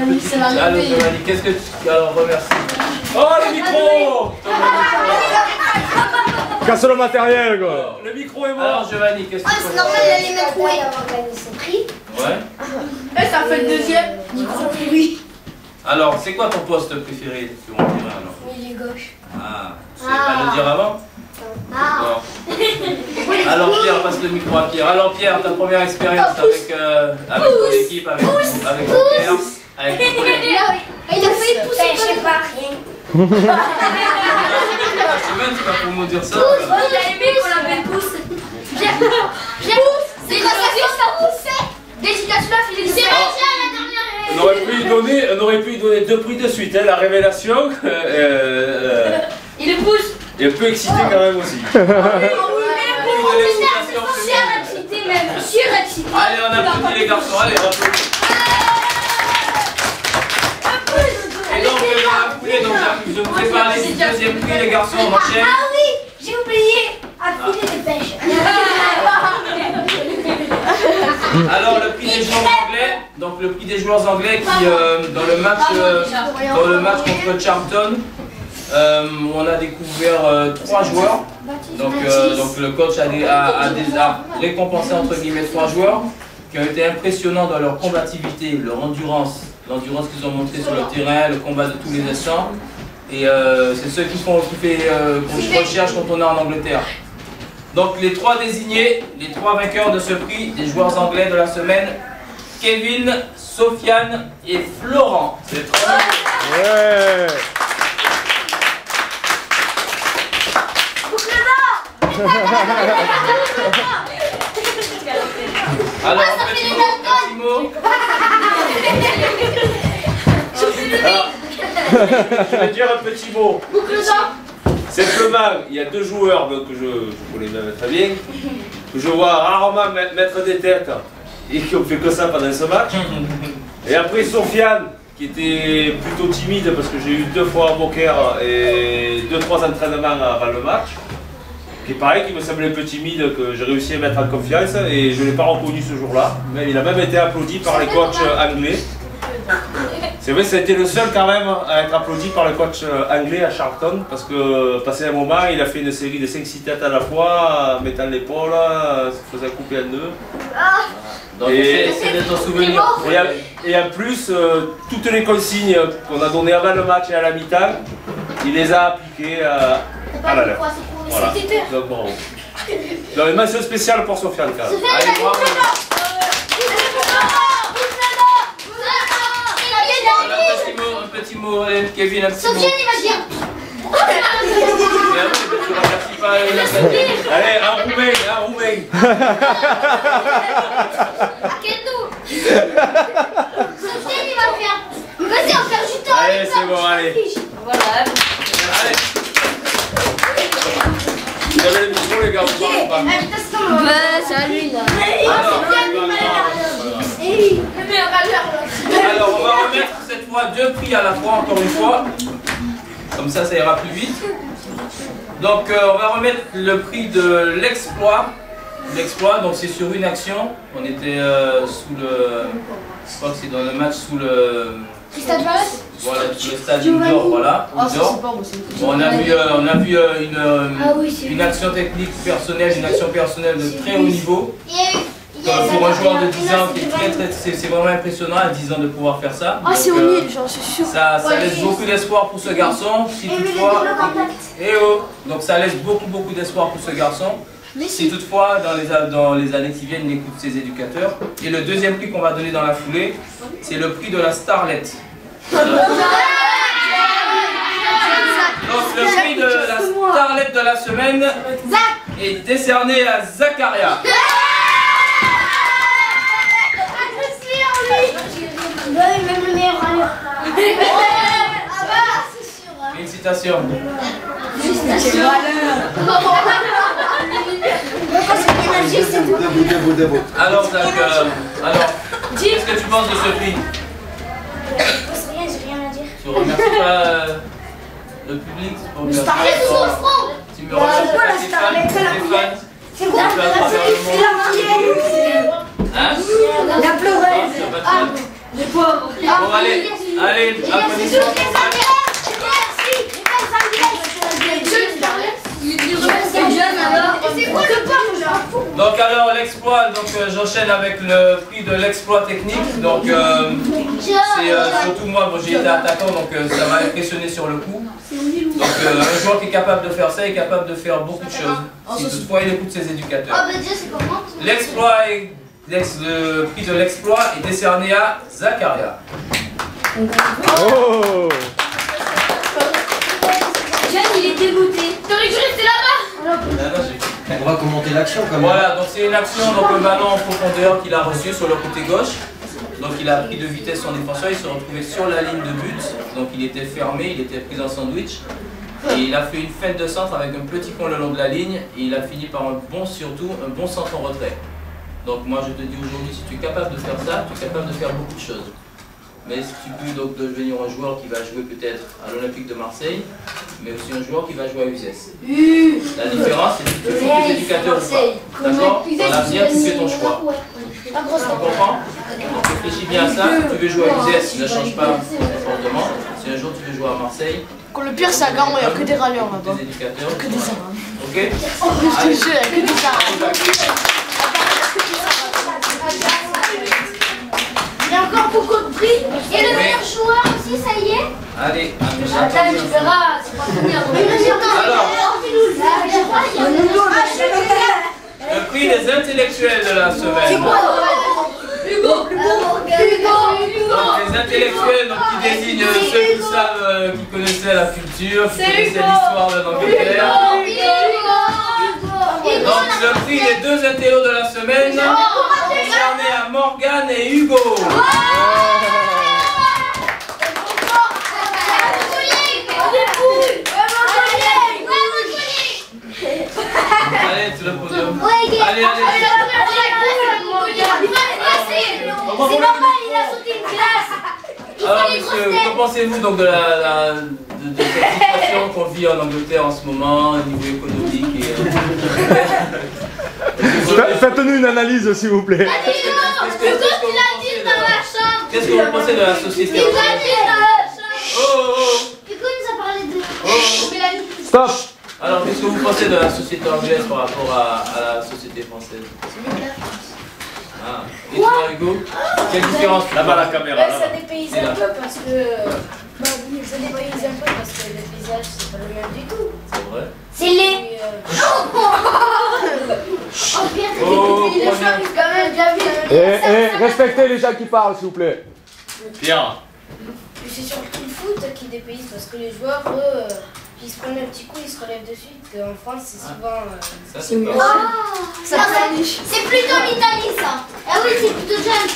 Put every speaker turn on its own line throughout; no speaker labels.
Alors Giovanni, qu'est-ce que tu... Alors remercie. Oh le micro.
Casse le matériel quoi.
Alors, le micro est mort. Alors Giovanni, qu'est-ce que tu
c'est normal d'aller mettre où avoir gagné ce prix.
Ouais.
Et ça fait le deuxième. Oui.
Alors, c'est quoi ton poste préféré? Tu m'en diras alors.
Il est gauche.
Ah, tu savais pas le dire avant?
Ah.
Alors Pierre, passe le micro à Pierre. Alors Pierre, ta première expérience avec ton équipe, avec ton père, avec ton collègue.
Il a failli pousser. Je sais pas rien.
La semaine, c'est pas pour nous dire ça.
Il a aimé qu'on l'appelle pousse. Viens. C'est quoi ça pousse? Dédicace là, Philippe. C'est la dernière.
On aurait pu lui donner 2 prix de suite, hein, la révélation.
Il le pousse.
Et un peu excité quand même aussi. Allez, on applaudit les garçons, allez, on applaudit. Et donc, dans la foulée, je vous prépare les 2e prix, les garçons, on enchaîne.
Ah oui, j'ai oublié un filet de pêche.
Alors, le prix des joueurs anglais, donc le prix des joueurs anglais qui, dans le match contre Charlton, on a découvert 3 joueurs. Donc le coach a récompensé entre guillemets 3 joueurs qui ont été impressionnants dans leur combativité, leur endurance, l'endurance qu'ils ont montré sur le terrain, le combat de tous les instants. Et c'est ceux qu'on recherche quand on est en Angleterre. Donc les 3 désignés, les 3 vainqueurs de ce prix, des joueurs anglais de la semaine, Kevin, Sofiane et Florent. C'est trop bien.
Ouais.
Alors, un petit mot. Je vais dire un petit mot. Simplement, il y a 2 joueurs que je connais même très bien, que je vois rarement mettre des têtes et qui ont fait que ça pendant ce match. Et après Sofiane, qui était plutôt timide parce que j'ai eu 2 fois un poker et 2-3 entraînements avant le match. Qui est pareil, qui me semblait un peu timide, que j'ai réussi à mettre en confiance et je ne l'ai pas reconnu ce jour-là. Mais il a même été applaudi par les coachs anglais. C'est vrai, ça a été le seul quand même à être applaudi par le coach anglais à Charlton parce que passé un moment, il a fait une série de 5-6 têtes à la fois, mettant l'épaule, se faisait couper en 2. Donc c'est de ton souvenir. Et en plus, toutes les consignes qu'on a données avant le match et à la mi-temps, il les a appliquées à la lettre. Voilà. Donc bon. Donc une mention spéciale pour Sofiane quand même. Allez, bravo. Un petit mot, Kevin, un petit mot.
Sofiane, il va dire.
Allez, un roumain.
Sofiane, il va faire. Vas-y, on va faire du temps.
Allez, c'est bon, allez.
Voilà.
Allez. Vous avez le micro, les gars, vous parlez pas.
Salut là.
Alors, on va remettre cette fois 2 prix à la fois, encore une fois. Comme ça ira plus vite. Donc, on va remettre le prix de l'exploit. L'exploit, donc c'est sur une action. On était sous le... Je crois que c'est dans le match sous le... Voilà, sur le stade indoor, voilà. Bon, on a vu une action technique personnelle, une action personnelle de très haut niveau. Pour un joueur de 10 ans, c'est vraiment impressionnant à 10 ans de pouvoir faire ça.
Ah, c'est au nid, j'en suis sûr.
Ça laisse beaucoup d'espoir pour ce garçon. Si toutefois, donc ça laisse beaucoup d'espoir pour ce garçon. Si toutefois, dans les années qui viennent, il écoute ses éducateurs. Et le deuxième prix qu'on va donner dans la foulée, c'est le prix de la starlet. Donc le prix de la starlet de la semaine est décerné à Zakaria.
Même le meilleur râleur.
Félicitations. Alors Zach, qu'est-ce que tu penses de ce prix?
J'ai rien à dire.
Tu remercies pas le public? Tu me remercies pas tes fans?
C'est quoi
Hein?
La pleureuse.
Bon allez, Allez, applaudissements. Donc alors l'exploit, donc j'enchaîne avec le prix de l'exploit technique. Donc c'est surtout moi, bon, j'ai été attaquant, donc ça m'a impressionné sur le coup. Donc un joueur qui est capable de faire ça est capable de faire beaucoup de choses, si toutefois il écoute ses éducateurs. L'exploit, le prix de l'exploit est décerné à Zakaria.
Oh!
Jeanne, il est dégoûté. T'aurais dû rester là-bas.
On va commenter l'action quand même.
Voilà, donc c'est une action, donc un ballon en profondeur qu'il a reçu sur le côté gauche. Donc il a pris de vitesse son défenseur, il se retrouvait sur la ligne de but. Donc il était fermé, il était pris en sandwich. Et il a fait une feinte de centre avec un petit pont le long de la ligne. Et il a fini par un bon centre en retrait. Donc moi je te dis aujourd'hui, si tu es capable de faire ça, tu es capable de faire beaucoup de choses. Mais si tu peux donc devenir un joueur qui va jouer peut-être à l'Olympique de Marseille, mais aussi un joueur qui va jouer à Uzès. La différence, c'est que tu fais tes éducateurs ou pas. D'accord? Dans l'avenir, tu fais ton choix. Tu comprends? Donc réfléchis bien à ça. Si tu veux jouer à Uzès, ne change pas comportement. Si un jour tu veux jouer à Marseille,
le pire, c'est à Garon, il n'y a que des râleurs là-bas.
tes éducateurs.
Que des armes.
Ok?
Je te jure, il n'y a que des armes.
Il y a encore beaucoup de prix. Et le meilleur joueur aussi, ça y est.
Allez,
Attends, tu verras, c'est pas fini.
alors, le prix des intellectuels de la semaine.
Hugo.
Donc les intellectuels donc, qui désignent ceux qui savent, qui connaissaient la culture, qui connaissaient l'histoire de l'Angleterre. Donc le prix des deux intellos de la semaine décerné à Morgane et Hugo. Allez, tu le podium. Allez.
C'est normal, il a sauté une classe.
Alors monsieur, que pensez-vous donc de cette situation qu'on vit en Angleterre en ce moment, au niveau économique et
Faites-nous une analyse, s'il vous plaît.
Qu'est-ce que vous pensez de la société anglaise?
Stop!
Alors, qu'est-ce que vous pensez de la société anglaise par rapport à la société française? Ah. Et toi, Hugo? Quelle différence? Là-bas, la caméra.
Ça dépayse un peu parce que. Ça dépayse un peu parce que le paysage, c'est pas le même du tout.
C'est vrai?
C'est les.
Respectez les gens qui parlent, s'il vous plaît.
Pierre.
C'est surtout le foot qui dépayse parce que les joueurs, eux, ils se prennent un petit coup, ils se relèvent de suite. En France, c'est souvent.
Ça, c'est pas
C'est plutôt l'Italie, ça. Ah oui, c'est plutôt jeune.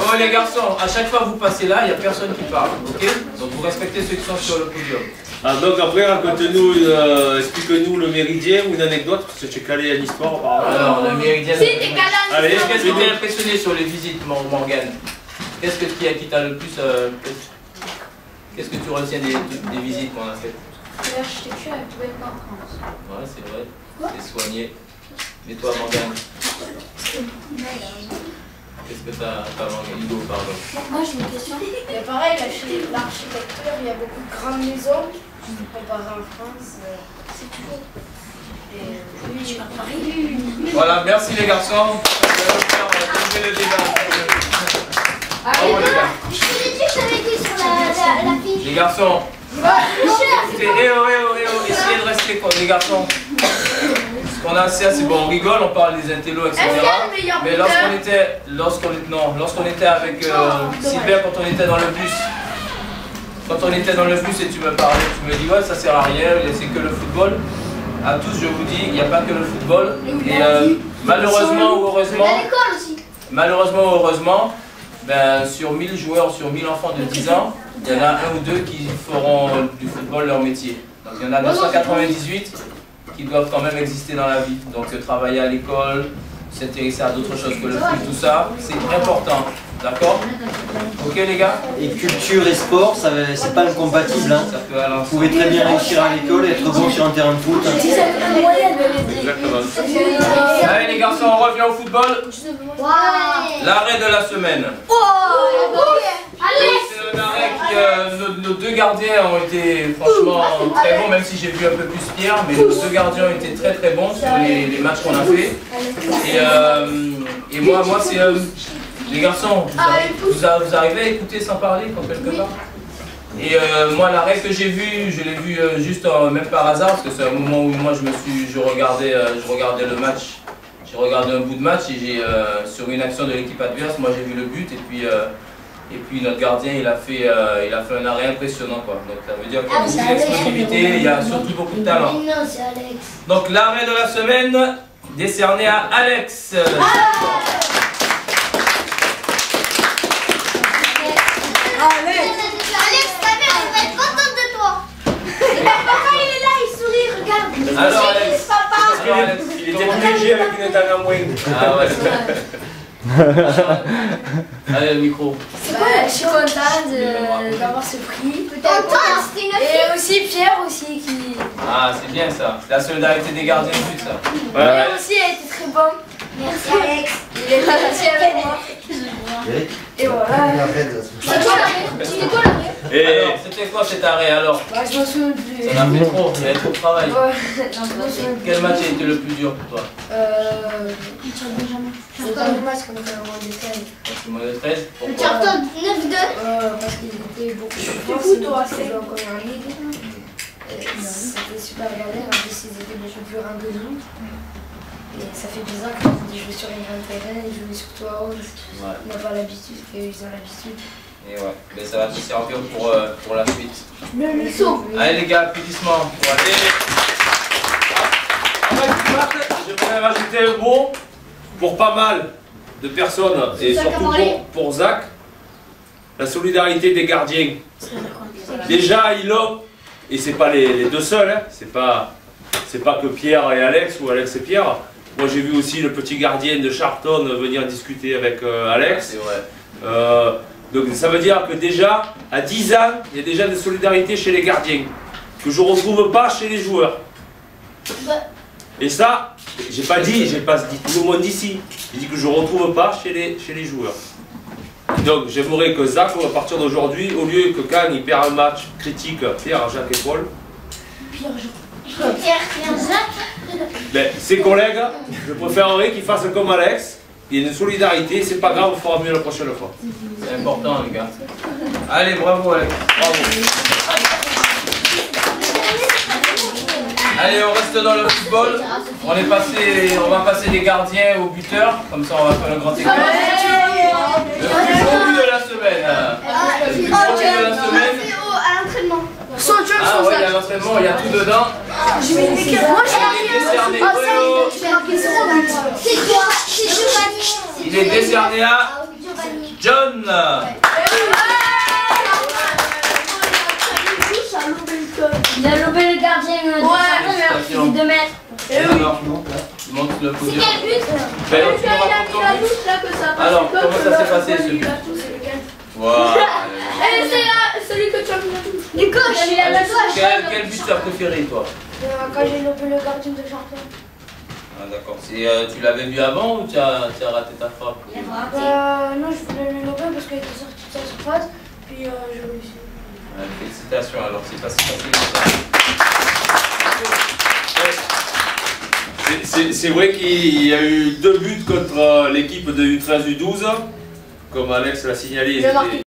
Oh les garçons, à chaque fois que vous passez là, il n'y a personne qui parle, ok? Donc vous respectez ceux qui sont sur le podium.
Ah, donc après, raconte-nous, explique-nous le méridien ou une anecdote, parce que tu es calé à l'histoire apparemment.
Alors, le méridien.
Si, t'es calé.
Allez, qu'est-ce qui t'a impressionné sur les visites, Morgane? Qu'est-ce qui t'a le plus. Qu'est-ce que tu retiens des visites qu'on a faites?
L'architecture, elle pouvait pas en France.
Ouais, c'est vrai. C'est soigné. Mais toi, Morgane? Qu'est-ce que t'as Morgane? Hugo, pardon.
Moi, j'ai une question.
Et pareil, l'architecture, il y a beaucoup de grandes maisons. Comparé en France, c'est toujours.
Voilà, merci les garçons. On va terminer le débat. Bravo les gars.
Je te l'ai dit que j'avais été sur la fiche.
Les garçons, essayez de rester comme les garçons. Ce qu'on a assez, c'est bon, on rigole, on parle des intellos, etc. Mais lorsqu'on était avec Sylvain, quand on était dans le bus, et tu me parlais, tu me dis ouais, ça sert à rien, c'est que le football. À tous, je vous dis, il n'y a pas que le football. Et malheureusement ou heureusement, ben, sur 1000 joueurs, sur 1000 enfants de 10 ans, il y en a un ou deux qui feront du football leur métier. Donc il y en a 998 qui doivent quand même exister dans la vie. Donc travailler à l'école, s'intéresser à d'autres choses que le foot, tout ça, c'est important. D'accord? Ok les gars?
Et culture et sport, c'est pas incompatible. Hein.
Ça peut aller
Vous pouvez très bien réussir à l'école et être bon sur un terrain de foot.
Exactement.
Allez les garçons, on revient au football. L'arrêt de la semaine.
Allez.
nos deux gardiens ont été franchement très bons, même si j'ai vu un peu plus Pierre, mais nos deux gardiens ont été très très bons sur les matchs qu'on a fait. Et moi c'est les garçons, vous arrivez à écouter sans parler quand quelque part? Et moi la règle que j'ai vue, je l'ai vue juste même par hasard, parce que c'est un moment où moi je regardais le match. J'ai regardé un bout de match et sur une action de l'équipe adverse, moi j'ai vu le but et puis notre gardien il a fait un arrêt impressionnant quoi. Donc ça veut dire qu'il y a beaucoup d'explosivité, il y a surtout beaucoup de talent. Donc l'arrêt de la semaine décerné à Alex.
Alex, ta mère, elle va être contente de toi. Papa, il est là, il sourit, regarde.
Alors Alex,
Il était plus léger avec une étale en moins.
ah ouais. Allez le micro.
Je suis contente d'avoir ce prix.
Contente, c'était une fille.
Et aussi Pierre aussi qui...
Ah c'est bien ça, c'est la solidarité des gardiens de but ça.
Pierre aussi a été très bon.
Merci Alex.
Il était aussi avec moi. Et voilà.
C'est toi l'arrêt. C'était toi l'arrêt.
Alors c'était quoi cet arrêt alors?
Bah, je m'en souviens plus.
Ça en a fait trop, il y avait trop de travail.
Ouais, non, je m'en souviens plus.
Quel match a été le plus dur pour toi?
C'est dans le match qu'on a fait en moins de 13.
Le moins de 13?
Le
Pourquoi?
carton 9-2.
Parce qu'ils étaient beaucoup plus forts. C'est toi, c'est encore en ligue. C'était super galère. En plus, ils étaient beaucoup plus rares que nous. Et ça fait 10 ans qu'on dit jouer sur une grande terrain et jouer surtout à 11.
Ouais.
On n'a pas l'habitude, ils ont l'habitude.
Et ouais, mais ça va te servir pour la suite.
Le saut.
Allez les gars, applaudissements pour aller.
Je voudrais rajouter un mot pour pas mal de personnes et surtout pour Zach, la solidarité des gardiens. Déjà, il a, et c'est pas les deux seuls, hein, c'est pas que Pierre et Alex ou Alex et Pierre. Moi j'ai vu aussi le petit gardien de Charlton venir discuter avec Alex.
C'est vrai.
Donc ça veut dire que déjà, à 10 ans, il y a déjà des solidarités chez les gardiens, que je ne retrouve pas chez les joueurs. Et ça, j'ai pas dit tout le monde d'ici, j'ai dit que je ne retrouve pas chez les joueurs. Donc j'aimerais que Zach, à partir d'aujourd'hui, au lieu que quand il perd un match critique, Pierre, Jacques et Paul, ben, ses collègues, je préférerais qu'ils fassent comme Alex. Il y a une solidarité, c'est pas grave, on fera mieux la prochaine fois.
C'est important les gars. Allez, bravo Alex. Bravo. Allez, on reste dans le football. On va passer des gardiens aux buteurs. Comme ça, on va faire le grand écart. Le plus beau but de la semaine. Le plus beau but de la semaine.
À l'entraînement.
Ah ouais, il y a l'entraînement, il y a tout dedans.
Moi j'ai
Décerné.
C'est toi, c'est Giovanni.
Il est décerné à John.
Il a lobé le gardien de il fait 2 mètres.
Alors, montre le coup de
C'est quel but?
Ben, tu nous racontes ton but. Alors, comment ça s'est passé ce but? Voilà.
C'est celui que tu as mis du gauche. Il a la gauche.
Quel but tu as préféré toi?
Quand j'ai lobé le gardien de Charlton.
Ah d'accord. Tu l'avais vu avant ou tu as raté ta frappe?
Non, je voulais le lober parce qu'il était sorti de sa surface. Puis j'ai réussi.
Félicitations, alors c'est pas si facile que ça.
C'est vrai qu'il y a eu 2 buts contre l'équipe de U13 U12. Comme Alex l'a signalé,